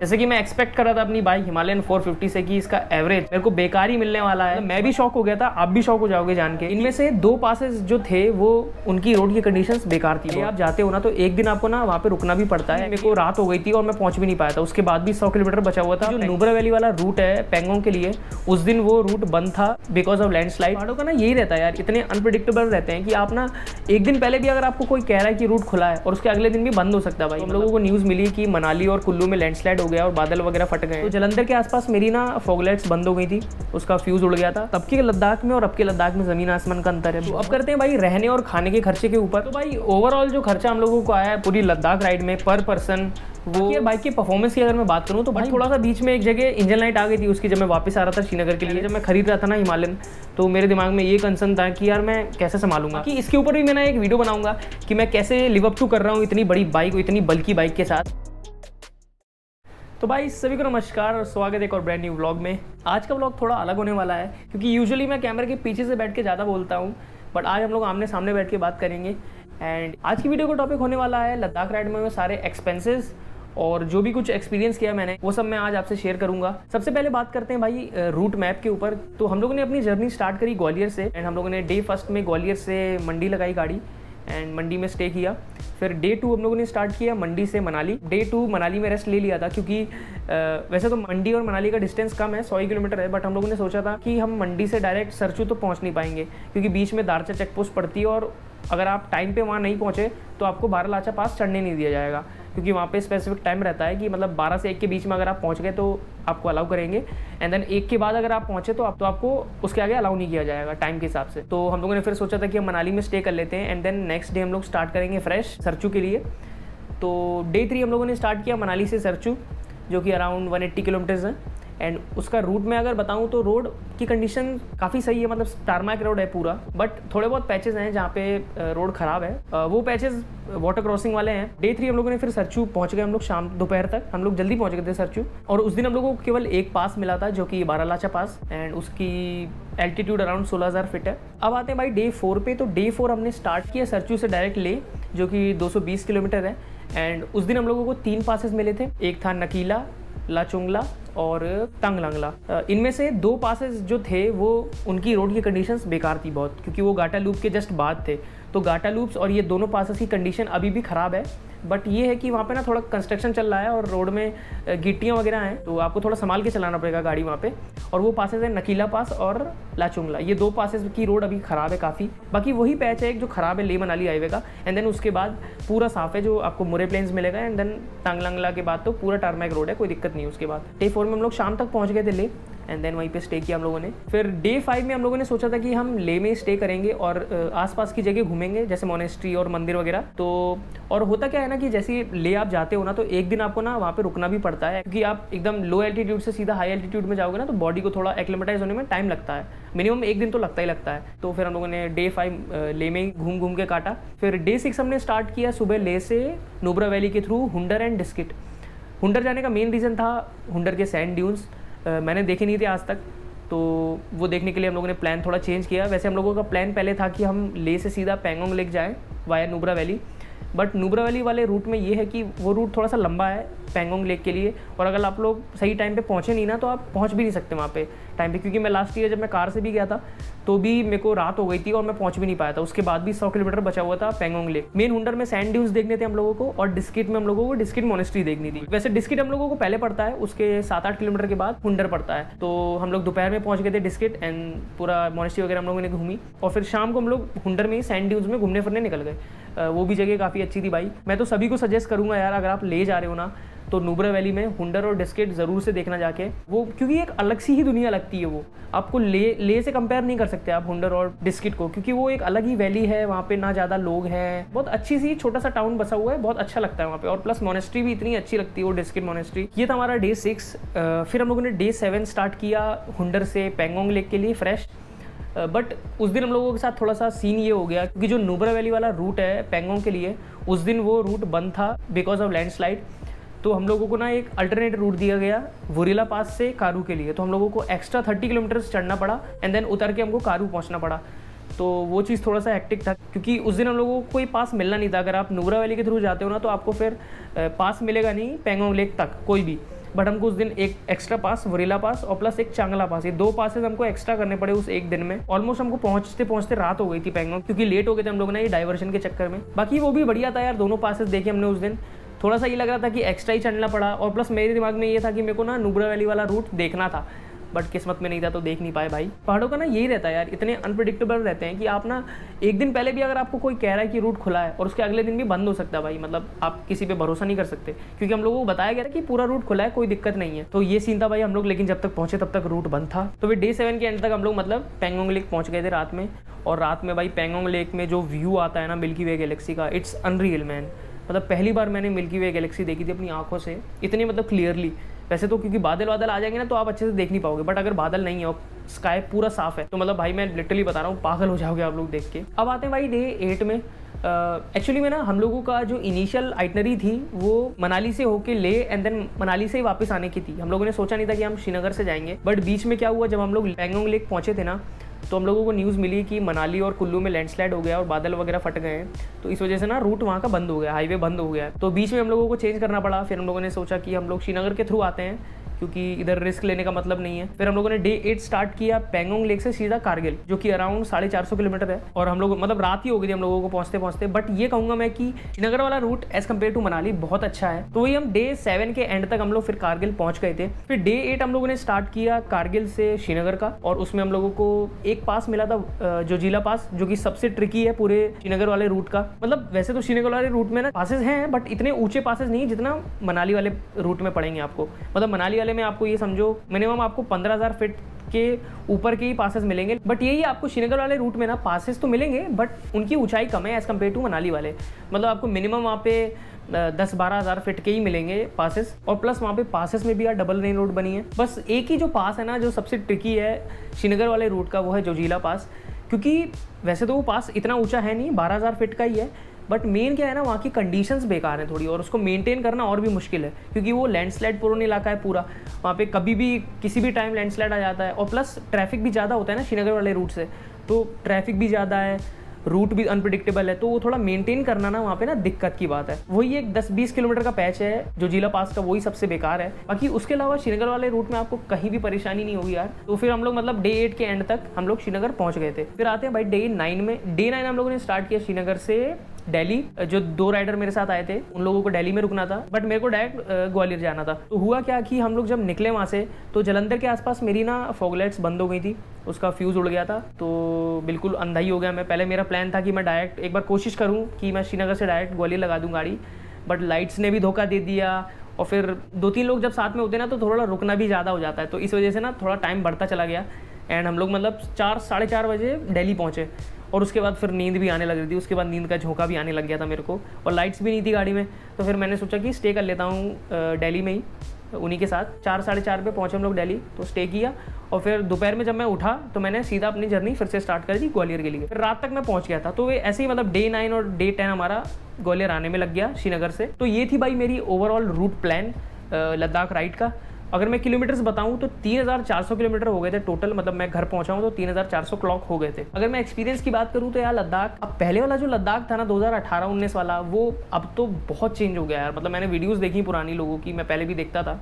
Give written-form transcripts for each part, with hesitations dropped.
जैसे कि मैं एक्सपेक्ट कर रहा था अपनी बाइक हिमालयन 450 से कि इसका एवरेज मेरे को बेकार ही मिलने वाला है। मैं भी शॉक हो गया था, आप भी शॉक हो जाओगे जान के। इनमें से 2 पासेस जो थे वो उनकी रोड की कंडीशंस बेकार थी। आप जाते हो ना तो एक दिन आपको ना वहाँ पे रुकना भी पड़ता है। मेरे को रात हो गई थी और मैं पहुंच भी नहीं पाया था। उसके बाद भी 100 किलोमीटर बचा हुआ था। जो नुब्रा वैली वाला रूट है पेंगोंग के लिए, उस दिन वो रूट बंद था बिकॉज ऑफ लैंडस्लाइड। पहाड़ों का ना यही रहता है यार, इतने अनप्रिडिक्टेबल रहते हैं कि आप ना एक दिन पहले भी अगर आपको कोई कह रहा है कि रूट खुला है और उसके अगले दिन भी बंद हो सकता है। भाई हम लोगों को न्यूज़ मिली कि मनाली और कुल्लू में लैंडस्लाइड हो गया और बादल वगैरह फट गए। तो जलंधर के आसपास मेरी ना फॉगलाइट्स बंद हो गई थी, उसका फ्यूज उड़ गया था। तब के लद्दाख में और अब के लद्दाख में जमीन आसमान का अंतर है। तो अब करते हैं भाई रहने और खाने के खर्चे के ऊपर। तो भाई ओवरऑल जो खर्चा हम लोगों को आया है पूरी लद्दाख राइड में पर पर्सन, वो बाइक की परफॉर्मेंस की अगर मैं बात करूँ तो भाई थोड़ा सा बीच में एक जगह इंजन लाइट आ गई थी उसकी, जब मैं वापस आ रहा था श्रीनगर के लिए। जब मैं खरीद रहा था ना हिमालयन, तो मेरे दिमाग में ये कंसर्न था कि यार मैं कैसे संभालूंगा। कि इसके ऊपर भी मैं एक वीडियो बनाऊंगा कि मैं कैसे लिव अप टू कर रहा हूँ इतनी बड़ी बाइक, इतनी बल्की बाइक के साथ। तो भाई सभी को नमस्कार और स्वागत है एक और ब्रांड न्यू व्लॉग में। आज का व्लॉग थोड़ा अलग होने वाला है क्योंकि यूजुअली मैं कैमरे के पीछे से बैठ के ज़्यादा बोलता हूँ, बट आज हम लोग आमने सामने बैठ के बात करेंगे। एंड आज की वीडियो का टॉपिक होने वाला है लद्दाख राइड में सारे एक्सपेंसेस और जो भी कुछ एक्सपीरियंस किया मैंने वो सब मैं आज आपसे शेयर करूंगा। सबसे पहले बात करते हैं भाई रूट मैप के ऊपर। तो हम लोगों ने अपनी जर्नी स्टार्ट करी ग्वालियर से एंड हम लोगों ने डे फर्स्ट में ग्वालियर से मंडी लगाई गाड़ी एंड मंडी में स्टे किया। फिर डे 2 हम लोगों ने स्टार्ट किया मंडी से मनाली। डे 2 मनाली में रेस्ट ले लिया था क्योंकि वैसे तो मंडी और मनाली का डिस्टेंस कम है, 100 किलोमीटर है, बट हम लोगों ने सोचा था कि हम मंडी से डायरेक्ट सरचू तो पहुंच नहीं पाएंगे क्योंकि बीच में दारचा चेक पोस्ट पड़ती है और अगर आप टाइम पे वहाँ नहीं पहुँचे तो आपको बारालाचा पास चढ़ने नहीं दिया जाएगा क्योंकि वहाँ पे स्पेसिफिक टाइम रहता है कि मतलब 12 से 1 के बीच में अगर आप पहुँच गए तो आपको अलाउ करेंगे एंड देन 1 के बाद अगर आप पहुँचे तो आपको उसके आगे अलाउ नहीं किया जाएगा टाइम के हिसाब से। तो हम लोगों ने फिर सोचा था कि हम मनाली में स्टे कर लेते हैं एंड देन नेक्स्ट डे हम लोग स्टार्ट करेंगे फ्रेश सरचू के लिए। तो डे 3 हम लोगों ने स्टार्ट किया मनाली से सरचू, जो कि अराउंड 180 किलोमीटर्स है। एंड उसका रूट में अगर बताऊं तो रोड की कंडीशन काफ़ी सही है, मतलब टारमैक रोड है पूरा, बट थोड़े बहुत पैचेस हैं जहाँ पे रोड ख़राब है। वो पैचेस वाटर क्रॉसिंग वाले हैं। डे 3 हम लोगों ने फिर सरचू पहुँच गए, हम लोग शाम दोपहर तक हम लोग जल्दी पहुँच गए थे सरचू। और उस दिन हम लोगों को केवल एक पास मिला था जो कि बारालाचा पास एंड उसकी एल्टीट्यूड अराउंड 16,000 फीट है। अब आते हैं भाई डे 4 पे। तो डे 4 हमने स्टार्ट किया सरचू से डायरेक्ट ले, जो कि 220 किलोमीटर है। एंड उस दिन हम लोगों को 3 पासेस मिले थे, एक था नकीला, लाचुंगला और तंगलंगला। इनमें से 2 पासेस जो थे वो उनकी रोड की कंडीशंस बेकार थी बहुत, क्योंकि वो गाटा लूप के जस्ट बाद थे। तो गाटा लूप्स और ये दोनों पासेस की कंडीशन अभी भी ख़राब है, बट ये है कि वहाँ पे ना थोड़ा कंस्ट्रक्शन चल रहा है और रोड में गिट्टियाँ वगैरह हैं, तो आपको थोड़ा संभाल के चलाना पड़ेगा गाड़ी वहाँ पे। और वो पासेस है नकीला पास और लाचुंगला, ये 2 पासेस की रोड अभी ख़राब है काफ़ी। बाकी वही पैच है एक जो ख़राब है ले मनाली हाईवे का, एंड देन उसके बाद पूरा साफ़ है जो आपको मुरे प्लेन्स मिलेगा। एंड देन टांगलंगला के बाद तो पूरा टारमैक रोड है, कोई दिक्कत नहीं है। उसके बाद डे 4 में हम लोग शाम तक पहुँच गए थे ले एंड देन वहीं पे स्टे किया हम लोगों ने। फिर डे 5 में हम लोगों ने सोचा था कि हम ले में स्टे करेंगे और आसपास की जगह घूमेंगे जैसे मोनेस्ट्री और मंदिर वगैरह। तो और होता क्या है ना कि जैसे ले आप जाते हो ना तो एक दिन आपको ना वहाँ पे रुकना भी पड़ता है क्योंकि आप एकदम लो एल्टीट्यूड से सीधा हाई एल्टीट्यूड में जाओगे ना तो बॉडी को थोड़ा एक्लेमेटाइज होने में टाइम लगता है, मिनिमम 1 दिन तो लगता ही लगता है। तो फिर हम लोगों ने डे 5 ले में घूम घूम के काटा। फिर डे 6 हमने स्टार्ट किया सुबह ले से नुब्रा वैली के थ्रू हुंडर एंड डिस्किट। हुंडर जाने का मेन रीज़न था हुंडर के सैंड ड्यून्स, मैंने देखे नहीं थे आज तक, तो वो देखने के लिए हम लोगों ने प्लान थोड़ा चेंज किया। वैसे हम लोगों का प्लान पहले था कि हम ले से सीधा पेंगोंग लेक जाएं via Nubra valley, but Nubra valley वाले रूट में ये है कि वो रूट थोड़ा सा लंबा है पेंगोंग लेक के लिए, और अगर आप लोग सही टाइम पे पहुँचे नहीं ना तो आप पहुँच भी नहीं सकते वहाँ पे टाइम पे। क्योंकि मैं लास्ट ईयर जब मैं कार से भी गया था तो भी मेरे को रात हो गई थी और मैं पहुँच भी नहीं पाया था। उसके बाद भी 100 किलोमीटर बचा हुआ था पेंगोंग लेक। मेन हुंडर में सैंड ड्यून्स देखने थे हम लोगों को और डिस्किट में हम लोगों को डिस्किट मोनेस्ट्री देखनी थी। वैसे डिस्किट हम लोगों को पहले पड़ता है, उसके 7-8 किलोमीटर के बाद हुंडर पड़ता है। तो हम लोग दोपहर में पहुँच गए थे डिस्किट एंड पूरा मोनेस्ट्री वगैरह हम लोगों ने घूमी और फिर शाम को हम लोग हुंडर में सैंड ड्यून्स में घूमने फिरने निकल गए। वो भी जगह काफ़ी अच्छी थी भाई। मैं तो सभी को सजेस्ट करूँगा यार, अगर आप ले जा रहे हो ना तो नुब्रा वैली में हुंडर और डिस्किट ज़रूर से देखना जाके, वो क्योंकि एक अलग सी ही दुनिया लगती है। वो आपको ले से कंपेयर नहीं कर सकते आप हुंडर और डिस्किट को, क्योंकि वो एक अलग ही वैली है। वहाँ पे ना ज़्यादा लोग हैं, बहुत अच्छी सी छोटा सा टाउन बसा हुआ है, बहुत अच्छा लगता है वहाँ पे। और प्लस मोनेस्ट्री भी इतनी अच्छी लगती है वो डिस्किट मोनेस्ट्री। ये था हमारा डे 6। फिर हम लोगों ने डे 7 स्टार्ट किया हुंडर से पेंगोंग लेक के लिए फ्रेश। बट उस दिन हम लोगों के साथ थोड़ा सा सीन ये हो गया क्योंकि जो नुब्रा वैली वाला रूट है पेंगोंग के लिए, उस दिन वो रूट बंद था बिकॉज ऑफ लैंडस्लाइड। तो हम लोगों को ना एक अल्टरनेट रूट दिया गया वुरीला पास से कारू के लिए। तो हम लोगों को एक्स्ट्रा 30 किलोमीटर चढ़ना पड़ा एंड देन उतर के हमको कारू पहुंचना पड़ा। तो वो चीज़ थोड़ा सा हेक्टिक था क्योंकि उस दिन हम लोगों को कोई पास मिलना नहीं था। अगर आप नुब्रा वैली के थ्रू जाते हो ना तो आपको फिर पास मिलेगा नहीं पेंगोंग लेक तक कोई भी। बट हमको उस दिन एक एक्स्ट्रा पास, वरीला पास और प्लस एक चांगला पास, ये 2 पासेस हमको एक्स्ट्रा करने पड़े उस एक दिन में। ऑलमोस्ट हमको पहुंचते पहुंचते रात हो गई थी पैंगोंग, क्योंकि लेट हो गए थे हम लोग ना ये डाइवर्शन के चक्कर में। बाकी वो भी बढ़िया था यार, दोनों पासेस देखे हमने उस दिन। थोड़ा सा ये लग रहा था कि एक्स्ट्रा ही चलना पड़ा, और प्लस मेरे दिमाग में ये था कि मेरे को ना नुब्रा वैली वाला रूट देखना था, बट किस्मत में नहीं था तो देख नहीं पाए भाई। पहाड़ों का ना यही रहता है यार, इतने अनप्रिडिक्टेबल रहते हैं कि आप ना एक दिन पहले भी अगर आपको कोई कह रहा है कि रूट खुला है और उसके अगले दिन भी बंद हो सकता है भाई, मतलब आप किसी पे भरोसा नहीं कर सकते, क्योंकि हम लोगों को बताया गया था कि पूरा रूट खुला है, कोई दिक्कत नहीं है। तो ये सीन था भाई हम लोग, लेकिन जब तक पहुंचे तब तक रूट बंद था। तो फिर डे 7 के एंड तक हम लोग मतलब पैंगोंग लेक पहुंच गए थे रात में। और रात में भाई पैंगोंग लेक में जो व्यू आता है ना मिल्की वे गैलेक्सी का, इट्स अनरियल मैन। मतलब पहली बार मैंने मिल्की वे गैलेक्सी देखी थी अपनी आंखों से, इतनी मतलब क्लियरली। वैसे तो क्योंकि बादल आ जाएंगे ना तो आप अच्छे से देख नहीं पाओगे, बट अगर बादल नहीं है और स्काई पूरा साफ है तो मतलब भाई मैं लिटरली बता रहा हूँ, पागल हो जाओगे आप लोग देख के। अब आते हैं भाई डे 8 में। एक्चुअली में ना हम लोगों का जो इनिशियल आइटनरी थी वो मनाली से होके ले एंड देन मनाली से ही वापस आने की थी। हम लोगों ने सोचा नहीं था कि हम श्रीनगर से जाएंगे, बट बीच में क्या हुआ, जब हम लोग पैंगोंग लेक पहुंचे थे ना तो हम लोगों को न्यूज़ मिली कि मनाली और कुल्लू में लैंडस्लाइड हो गया और बादल वगैरह फट गए हैं, तो इस वजह से ना रूट वहाँ का बंद हो गया, हाईवे बंद हो गया। तो बीच में हम लोगों को चेंज करना पड़ा। फिर हम लोगों ने सोचा कि हम लोग श्रीनगर के थ्रू आते हैं, क्योंकि इधर रिस्क लेने का मतलब नहीं है। फिर हम लोगों ने डे 8 स्टार्ट किया पैंगोंग लेक से सीधा कारगिल, जो कि अराउंड 450 किलोमीटर है। और हम लोग मतलब रात ही हो गई थी हम लोगों को पहुंचते पहुंचते। बट ये कहूँगा मैं कि श्रीनगर वाला route as compared to Manali बहुत अच्छा है। तो वही हम डे 7 के एंड तक हम लोग फिर कारगिल पहुंच गए थे। फिर डे 8 हम लोगों ने स्टार्ट किया कारगिल से श्रीनगर का, और उसमें हम लोगों को एक पास मिला था जोजिला पास, जो कि सबसे ट्रिकी है पूरे श्रीनगर वाले रूट का। मतलब वैसे तो श्रीनगर वाले रूट में ना पासेस हैं, बट इतने ऊंचे पासेस नहीं जितना मनाली वाले रूट में पड़ेंगे आपको। मतलब मनाली वाले में आपको ये समझो मिनिमम आपको 15,000 फीट के ऊपर के ही पासेस मिलेंगे, बट यही आपको श्रीनगर वाले रूट में ना पासेस तो मिलेंगे बट उनकी ऊंचाई कम है एज कम्पेयर टू मनाली वाले। मतलब आपको मिनिमम वहाँ पे 10-12 हज़ार फीट के ही मिलेंगे पासेस, और प्लस वहाँ पे पासेस में भी यार डबल लेन रोड बनी है। बस एक ही जो पास है ना जो सबसे ट्रिकी है श्रीनगर वाले रूट का, वो है जोजिला पास। क्योंकि वैसे तो वो पास इतना ऊंचा है नहीं, 12,000 फीट का ही है, बट मेन क्या है ना वहाँ की कंडीशंस बेकार हैं थोड़ी, और उसको मेंटेन करना और भी मुश्किल है, क्योंकि वो लैंडस्लाइड प्रोन इलाका है पूरा। वहाँ पे कभी भी किसी भी टाइम लैंडस्लाइड आ जाता है, और प्लस ट्रैफिक भी ज़्यादा होता है ना श्रीनगर वाले रूट से, तो ट्रैफिक भी ज़्यादा है, रूट भी अनप्रिडिक्टेबल है, तो वो थोड़ा मेंटेन करना ना वहाँ पे ना दिक्कत की बात है। वही एक 10-20 किलोमीटर का पैच है जो जिला पास का, वही सबसे बेकार है। बाकी उसके अलावा श्रीनगर वाले रूट में आपको कहीं भी परेशानी नहीं होगी यार। तो फिर हम लोग मतलब डे 8 के एंड तक हम लोग श्रीनगर पहुंच गए थे। फिर आते हैं भाई डे 9 में। डे 9 हम लोगों ने स्टार्ट किया श्रीनगर से दिल्ली। जो 2 राइडर मेरे साथ आए थे उन लोगों को दिल्ली में रुकना था, बट मेरे को डायरेक्ट ग्वालियर जाना था। तो हुआ क्या कि हम लोग जब निकले वहाँ से तो जलंधर के आसपास मेरी ना फॉगलाइट्स बंद हो गई थी, उसका फ्यूज़ उड़ गया था, तो बिल्कुल अंधा ही हो गया मैं। पहले मेरा प्लान था कि मैं डायरेक्ट एक बार कोशिश करूँ कि मैं श्रीनगर से डायरेक्ट ग्वालियर लगा दूँ गाड़ी, बट लाइट्स ने भी धोखा दे दिया, और फिर 2-3 लोग जब साथ में होते हैं ना तो थोड़ा रुकना भी ज़्यादा हो जाता है, तो इस वजह से ना थोड़ा टाइम बढ़ता चला गया। एंड हम लोग मतलब 4-4:30 बजे दिल्ली पहुँचे, और उसके बाद फिर नींद भी आने लग रही थी, उसके बाद नींद का झोंका भी आने लग गया था मेरे को, और लाइट्स भी नहीं थी गाड़ी में। तो फिर मैंने सोचा कि स्टे कर लेता हूँ दिल्ली में ही उन्हीं के साथ। 4-4:30 पे पहुँचे हम लोग दिल्ली, तो स्टे किया, और फिर दोपहर में जब मैं उठा तो मैंने सीधा अपनी जर्नी फिर से स्टार्ट कर दी ग्वालियर के लिए। फिर रात तक मैं पहुँच गया था। तो वे ऐसे ही मतलब डे 9 और डे 10 हमारा ग्वालियर आने में लग गया श्रीनगर से। तो ये थी भाई मेरी overall route plan Ladakh ride का। अगर मैं किलोमीटर्स बताऊं तो 3,400 किलोमीटर हो गए थे टोटल, मतलब मैं घर पहुंचा हूं तो 3,400 क्लॉक हो गए थे। अगर मैं एक्सपीरियंस की बात करूं तो यार लद्दाख, अब पहले वाला जो लद्दाख था ना 2018-19 वाला, वो अब तो बहुत चेंज हो गया यार। मतलब मैंने वीडियोस देखी पुरानी लोगों की, मैं पहले भी देखता था,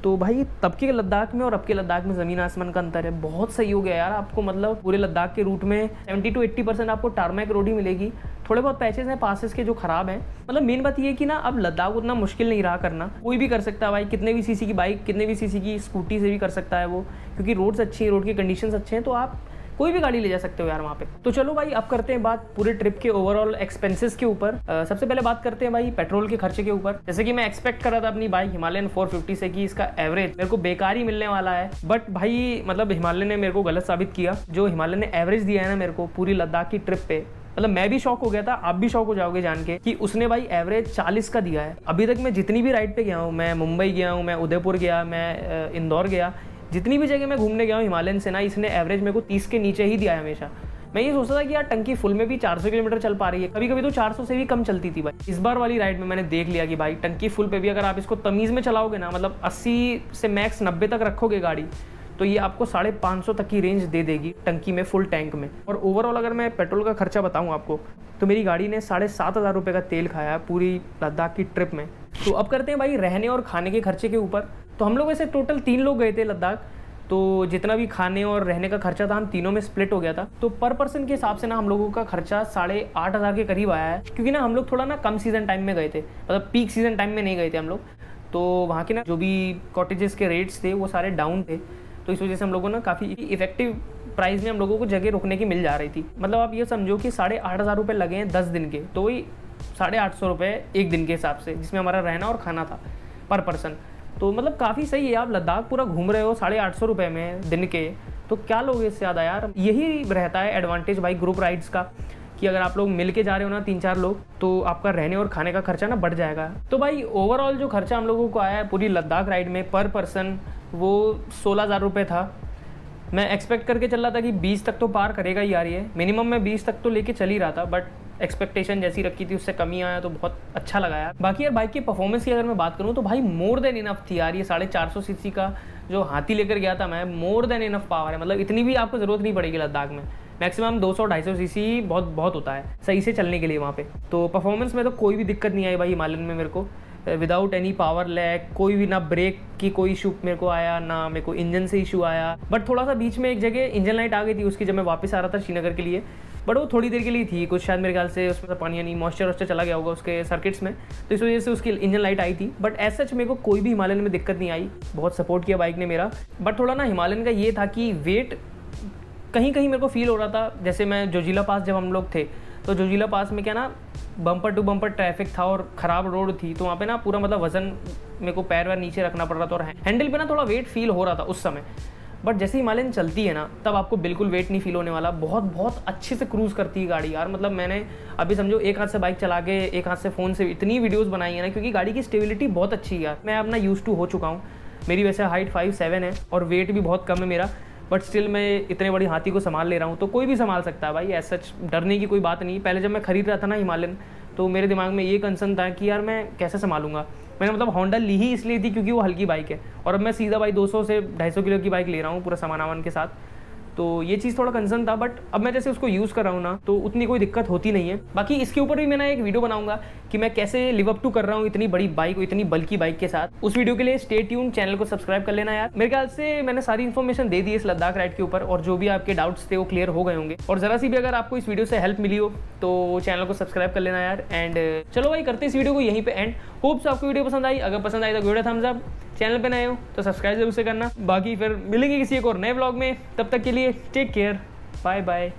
तो भाई तब के लद्दाख में और अब के लद्दाख में ज़मीन आसमान का अंतर है। बहुत सही हो गया यार। आपको मतलब पूरे लद्दाख के रूट में 70-80% आपको टारमैक रोड ही मिलेगी। थोड़े बहुत पैचेस हैं पासेस के जो खराब हैं। मतलब मेन बात ये है कि ना अब लद्दाख उतना मुश्किल नहीं रहा करना, कोई भी कर सकता है भाई, कितने भी सीसी की बाइक, कितने भी सीसी की स्कूटी से भी कर सकता है वो, क्योंकि रोड्स अच्छी हैं, रोड के कंडीशंस अच्छे हैं, तो आप कोई भी गाड़ी ले जा सकते हो यार वहाँ पे। तो चलो भाई अब करते हैं बात पूरे ट्रिप के ओवरऑल एक्सपेंसेस के ऊपर। सबसे पहले बात करते हैं भाई पेट्रोल के खर्चे के ऊपर। जैसे कि मैं एक्सपेक्ट कर रहा था अपनी बाइक हिमालयन 450 से कि इसका एवरेज मेरे को बेकार ही मिलने वाला है, बट भाई मतलब हिमालय ने मेरे को गलत साबित किया। जो हिमालय ने एवरेज दिया है ना मेरे को पूरी लद्दाख की ट्रिप पे, मतलब मैं भी शॉक हो गया था, आप भी शॉक हो जाओगे जान के कि उसने भाई एवरेज 40 का दिया है। अभी तक मैं जितनी भी राइड पे गया हूँ, मैं मुंबई गया हूँ, मैं उदयपुर गया, मैं इंदौर गया, जितनी भी जगह मैं घूमने गया हूँ हिमालयन से ना, इसने एवरेज मेरे को 30 के नीचे ही दिया है हमेशा। मैं ये सोचता था कि यार टंकी फुल में भी 400 किलोमीटर चल पा रही है, कभी कभी तो 400 से भी कम चलती थी भाई। इस बार वाली राइड में मैंने देख लिया कि भाई टंकी फुल पे भी अगर आप इसको तमीज़ में चलाओगे ना, मतलब 80 से मैक्स 90 तक रखोगे गाड़ी, तो ये आपको 550 तक की रेंज दे देगी टंकी में, फुल टैंक में। और ओवरऑल अगर मैं पेट्रोल का खर्चा बताऊँ आपको, तो मेरी गाड़ी ने 7,500 रुपये का तेल खाया है पूरी लद्दाख की ट्रिप में। तो अब करते हैं भाई रहने और खाने के खर्चे के ऊपर। तो हम लोग ऐसे टोटल 3 लोग गए थे लद्दाख, तो जितना भी खाने और रहने का खर्चा था हम तीनों में स्प्लिट हो गया था। तो पर पर्सन के हिसाब से ना हम लोगों का खर्चा 8,500 के करीब आया है, क्योंकि ना हम लोग थोड़ा ना कम सीज़न टाइम में गए थे, मतलब पीक सीज़न टाइम में नहीं गए थे हम लोग। तो वहाँ के ना जो भी कॉटेजेस के रेट्स थे वो सारे डाउन थे, तो इस वजह से हम लोगों ना काफ़ी इफेक्टिव प्राइस में हम लोगों को जगह रुकने की मिल जा रही थी। मतलब आप ये समझो कि 8,500 रुपये लगे हैं 10 दिन के, तो वही 850 रुपये एक दिन के हिसाब से, जिसमें हमारा रहना और खाना था पर पर्सन। तो मतलब काफ़ी सही है। आप लद्दाख पूरा घूम रहे हो 850 रुपये में दिन के, तो क्या लोगे इससे ज़्यादा यार। यही रहता है एडवांटेज भाई ग्रुप राइड्स का, कि अगर आप लोग मिल के जा रहे हो ना 3-4 लोग, तो आपका रहने और खाने का खर्चा ना बढ़ जाएगा। तो भाई ओवरऑल जो खर्चा हम लोगों को आया है पूरी लद्दाख राइड में पर पर्सन, वो 16,000 रुपये था। मैं एक्सपेक्ट करके चल रहा था कि 20 तक तो पार करेगा ही यार ये, मिनिमम मैं 20 तक तो लेके चल ही रहा था, बट एक्सपेक्टेशन जैसी रखी थी उससे कमी आया तो बहुत अच्छा लगा यार। बाकी यार बाइक की परफॉर्मेंस की अगर मैं बात करूँ तो भाई मोर देन इनफ थी यार। ये 450 सीसी का जो हाथी लेकर गया था मैं, मोर देन इनफ पावर है। मतलब इतनी भी आपको ज़रूरत नहीं पड़ेगी लद्दाख में, मैक्सिमम 200-250 सीसी बहुत होता है सही से चलने के लिए वहाँ पे। तो परफॉर्मेंस में तो कोई भी दिक्कत नहीं आई भाई हिमालयन में मेरे को, विदाउट एनी पावर लैग, कोई भी ना ब्रेक की कोई इशू मेरे को आया, ना मेरे को इंजन से इशू आया। बट थोड़ा सा बीच में एक जगह इंजन लाइट आ गई थी उसकी, जब मैं वापस आ रहा था श्रीनगर के लिए, बट वो थोड़ी देर के लिए थी कुछ, शायद मेरे ख्याल से उसमें पानी यानी मॉइस्चर चला गया होगा उसके सर्किट्स में, तो इस वजह से उसकी इंजन लाइट आई थी। बट एज सच मेरे को कोई भी हिमालयन में दिक्कत नहीं आई, बहुत सपोर्ट किया बाइक ने मेरा। बट थोड़ा ना हिमालयन का ये था कि वेट कहीं कहीं मेरे को फील हो रहा था। जैसे मैं जोजिला पास जब हम लोग थे, तो जोजिला पास में क्या ना बम्पर टू बम्पर ट्रैफिक था और ख़राब रोड थी, तो वहाँ पे ना पूरा मतलब वजन मेरे को पैर वैर नीचे रखना पड़ रहा था और हैंडल पे ना थोड़ा वेट फील हो रहा था उस समय। बट जैसे हिमालयन चलती है ना, तब आपको बिल्कुल वेट नहीं फील होने वाला। बहुत अच्छे से क्रूज़ करती है गाड़ी यार। मतलब मैंने अभी समझो एक हाथ से बाइक चला के एक हाथ से फ़ोन से इतनी वीडियोज़ बनाई है ना, क्योंकि गाड़ी की स्टेबिलिटी बहुत अच्छी है यार। मैं अपना यूज़ टू हो चुका हूँ। मेरी वैसे हाइट 5'7" है और वेट भी बहुत कम है मेरा, बट स्टिल मैं इतने बड़ी हाथी को संभाल ले रहा हूँ, तो कोई भी संभाल सकता है भाई, ऐसा डरने की कोई बात नहीं। पहले जब मैं खरीद रहा था ना हिमालयन, तो मेरे दिमाग में ये कंसर्न था कि यार मैं कैसे संभालूंगा। मैंने मतलब होंडा ली ही इसलिए थी क्योंकि वो हल्की बाइक है, और अब मैं सीधा भाई 200 से 250 किलो की बाइक ले रहा हूँ पूरा सामान वामान के साथ, तो ये चीज़ थोड़ा कंसर्न था। बट अब मैं जैसे उसको यूज़ कर रहा हूँ ना, तो उतनी कोई दिक्कत होती नहीं है। बाकी इसके ऊपर भी मैं एक वीडियो बनाऊंगा कि मैं कैसे लिव अप टू कर रहा हूँ इतनी बड़ी बाइक, इतनी बल्कि बाइक के साथ। उस वीडियो के लिए स्टे ट्यून, चैनल को सब्सक्राइब कर लेना यार। मेरे ख्याल से मैंने सारी इन्फॉर्मेशन दे दी इस लद्दाख राइड के ऊपर, और जो भी आपके डाउट्स थे वो क्लियर हो गए होंगे। और ज़रा सी भी अगर आपको इस वीडियो से हेल्प मिली हो तो चैनल को सब्सक्राइब कर लेना यार। एंड चलो भाई करते इस वीडियो को यहीं पे एंड। होप्स आपको वीडियो पसंद आई, अगर पसंद आई तो वीडियो थम्स अप, चैनल पे नए हो तो सब्सक्राइब जरूर से करना। बाकी फिर मिलेंगे किसी एक और नए व्लॉग में, तब तक के लिए टेक केयर, बाय बाय।